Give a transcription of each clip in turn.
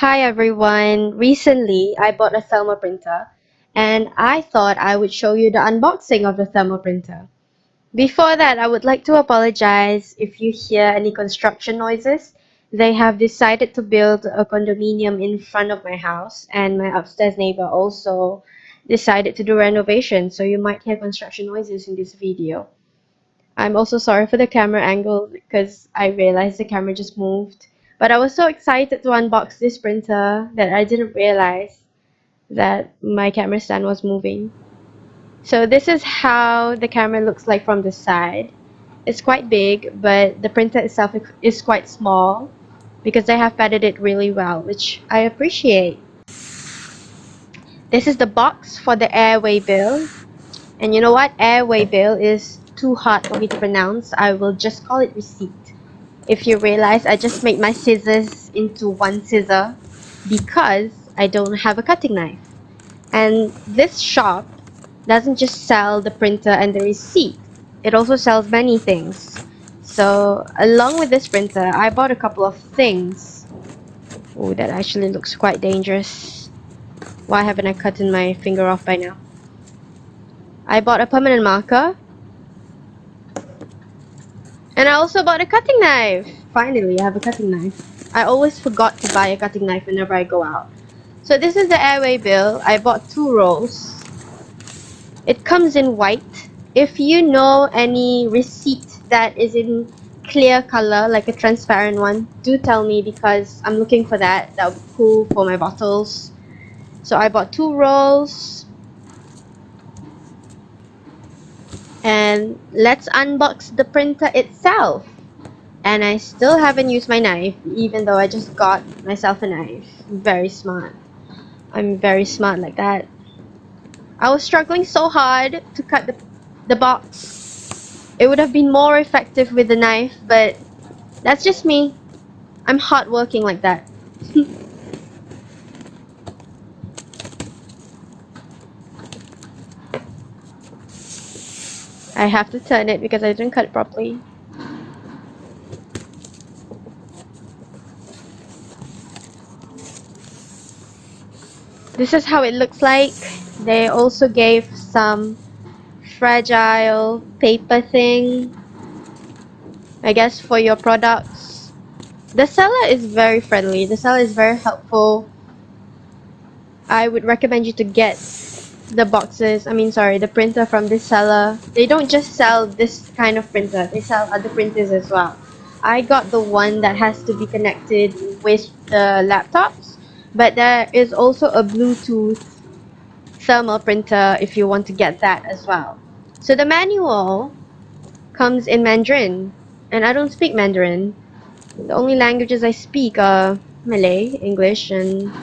Hi everyone! Recently, I bought a thermal printer and I thought I would show you the unboxing of the thermal printer. Before that, I would like to apologize if you hear any construction noises. They have decided to build a condominium in front of my house, and my upstairs neighbor also decided to do renovation, so you might hear construction noises in this video. I'm also sorry for the camera angle because I realized the camera just moved. But I was so excited to unbox this printer that I didn't realize that my camera stand was moving. So this is how the camera looks like from the side. It's quite big, but the printer itself is quite small because they have padded it really well, which I appreciate. This is the box for the airway bill. And you know what? Airway bill is too hard for me to pronounce. I will just call it receipt. If you realize, I just made my scissors into one scissor because I don't have a cutting knife. And this shop doesn't just sell the printer and the receipt. It also sells many things. So along with this printer, I bought a couple of things. Oh, that actually looks quite dangerous. Why haven't I cut my finger off by now? I bought a permanent marker. And I also bought a cutting knife. Finally, I have a cutting knife. I always forgot to buy a cutting knife whenever I go out. So this is the airway bill. I bought 2 rolls. It comes in white. If you know any receipt that is in clear color, like a transparent one, do tell me because I'm looking for that. That would be cool for my bottles. So I bought 2 rolls. And let's unbox the printer itself. And I still haven't used my knife, even though I just got myself a knife. Very smart. I'm very smart like that. I was struggling so hard to cut the box. It would have been more effective with the knife, but that's just me. I'm hardworking like that. I have to turn it because I didn't cut it properly. This is how it looks like. They also gave some fragile paper thing, I guess, for your products. The seller is very friendly. The seller is very helpful. I would recommend you to get the the printer from this seller. They don't just sell this kind of printer. They sell other printers as well. I got the one that has to be connected with the laptops, but there is also a Bluetooth thermal printer if you want to get that as well. So the manual comes in Mandarin, and I don't speak Mandarin. The only languages I speak are Malay, English, and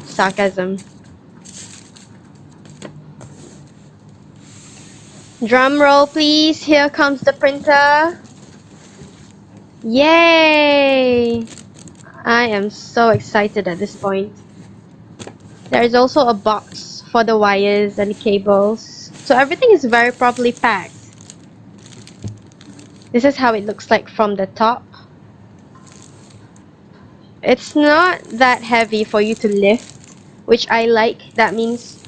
sarcasm. Drum roll, please. Here comes the printer. Yay! I am so excited at this point. There is also a box for the wires and the cables. So everything is very properly packed. This is how it looks like from the top. It's not that heavy for you to lift, which I like. That means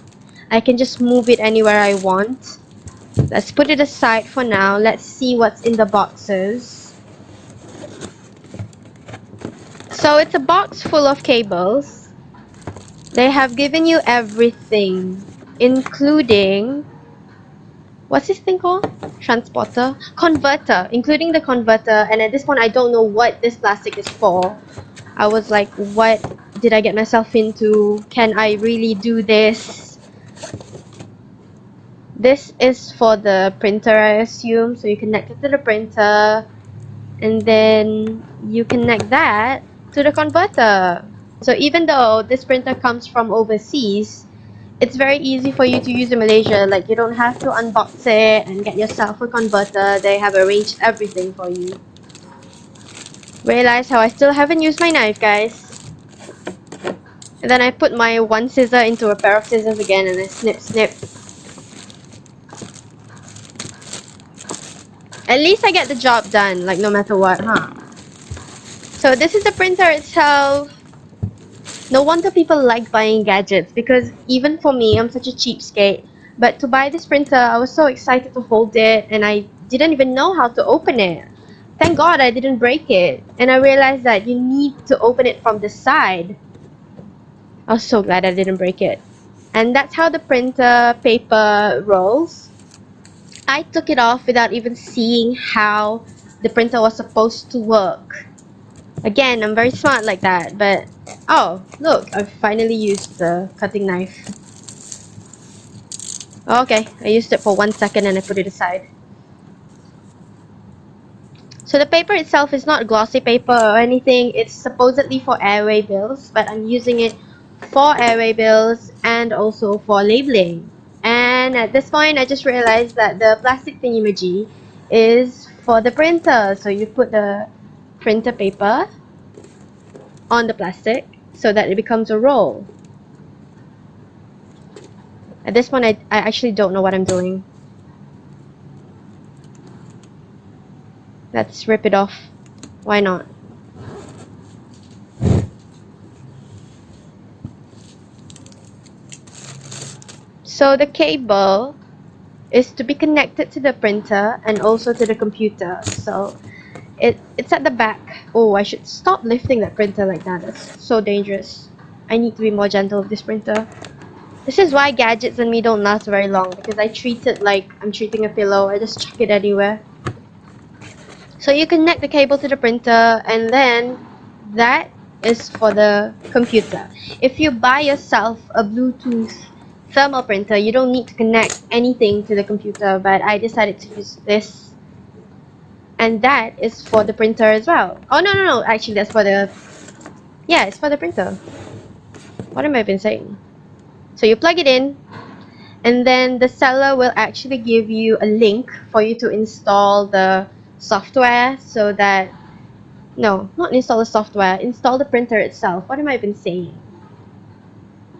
I can just move it anywhere I want. Let's put it aside for now. Let's see what's in the boxes. So it's a box full of cables. They have given you everything, including, what's this thing called? Transporter? Converter, including the converter. And at this point, I don't know what this plastic is for. I was like, what did I get myself into? Can I really do this? This is for the printer, I assume. So you connect it to the printer, and then you connect that to the converter. So even though this printer comes from overseas, it's very easy for you to use in Malaysia. Like, you don't have to unbox it and get yourself a converter. They have arranged everything for you. Realize how I still haven't used my knife, guys. And then I put my one scissor into a pair of scissors again, and I snip, snip. At least I get the job done, like, no matter what, huh? So this is the printer itself. No wonder people like buying gadgets, because even for me, I'm such a cheapskate. But to buy this printer, I was so excited to hold it, and I didn't even know how to open it. Thank God I didn't break it. And I realized that you need to open it from the side. I was so glad I didn't break it. And that's how the printer paper rolls. I took it off without even seeing how the printer was supposed to work. Again, I'm very smart like that, but oh, look, I've finally used the cutting knife. Okay, I used it for 1 second and I put it aside. So the paper itself is not glossy paper or anything. It's supposedly for airway bills, but I'm using it for airway bills and also for labeling. And at this point, I just realized that the plastic thingy-majig is for the printer. So you put the printer paper on the plastic so that it becomes a roll. At this point, I actually don't know what I'm doing. Let's rip it off. Why not? So the cable is to be connected to the printer and also to the computer. So it's at the back. Oh, I should stop lifting that printer like that. That's so dangerous. I need to be more gentle with this printer. This is why gadgets and me don't last very long, because I treat it like I'm treating a pillow. I just chuck it anywhere. So you connect the cable to the printer, and then that is for the computer. If you buy yourself a Bluetooth thermal printer, you don't need to connect anything to the computer, but I decided to use this. And that is for the printer as well. Oh, no. Actually, that's for the... Yeah, it's for the printer. What am I been saying? So you plug it in, and then the seller will actually give you a link for you to install the software so that... No, not install the software. Install the printer itself. What am I even saying?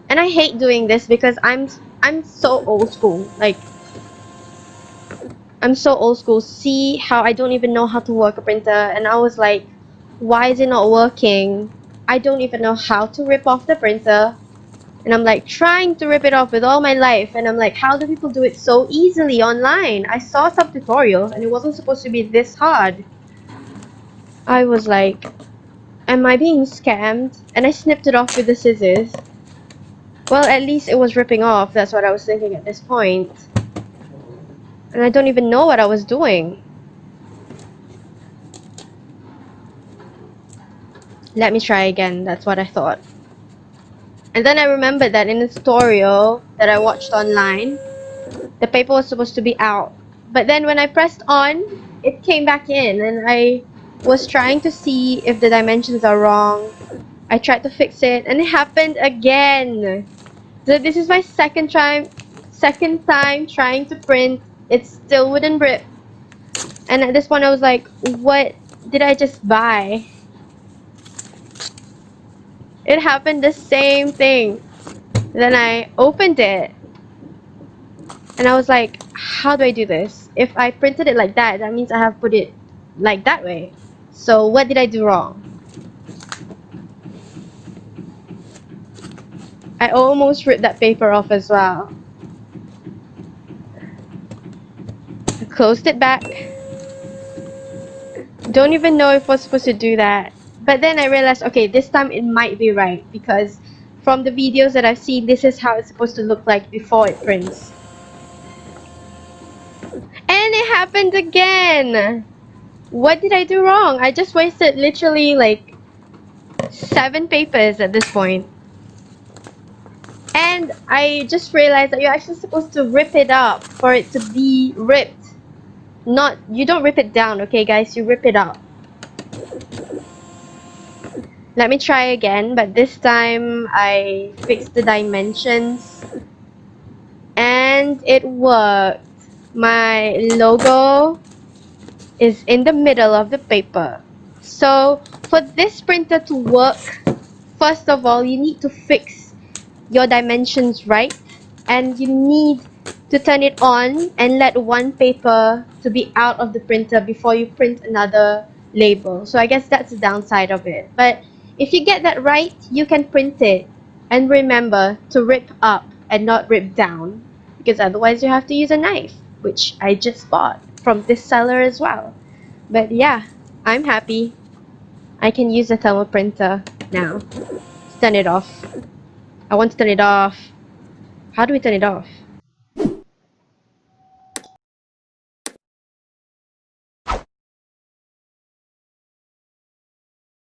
And I hate doing this because I'm so old school. Like, I'm so old school. See how I don't even know how to work a printer, and I was like, why is it not working? I don't even know how to rip off the printer. And I'm like trying to rip it off with all my life, and I'm like, how do people do it so easily online? I saw some tutorials and it wasn't supposed to be this hard. I was like, am I being scammed? And I snipped it off with the scissors. Well, at least it was ripping off. That's what I was thinking at this point. And I don't even know what I was doing. Let me try again. That's what I thought. And then I remembered that in the tutorial that I watched online, the paper was supposed to be out. But then when I pressed on, it came back in, and I was trying to see if the dimensions are wrong. I tried to fix it, and it happened again. So this is my second time trying to print. It still wouldn't rip. And at this point I was like, what did I just buy? It happened the same thing. Then I opened it, and I was like, how do I do this? If I printed it like that, that means I have put it like that way. So what did I do wrong? I almost ripped that paper off as well. I closed it back. Don't even know if I was supposed to do that. But then I realized, okay, this time it might be right, because from the videos that I've seen, this is how it's supposed to look like before it prints. And it happened again! What did I do wrong? I just wasted literally like 7 papers at this point. And I just realized that you're actually supposed to rip it up for it to be ripped. Not, you don't rip it down, okay guys? You rip it up. Let me try again, but this time I fixed the dimensions and it worked. My logo is in the middle of the paper. So for this printer to work, first of all, you need to fix your dimensions right, and you need to turn it on and let one paper to be out of the printer before you print another label. So I guess that's the downside of it. But If you get that right, you can print it. And remember to rip up and not rip down, because otherwise you have to use a knife, which I just bought from this seller as well. But yeah, I'm happy. I can use the thermal printer now. Let's turn it off. I want to turn it off. How do we turn it off?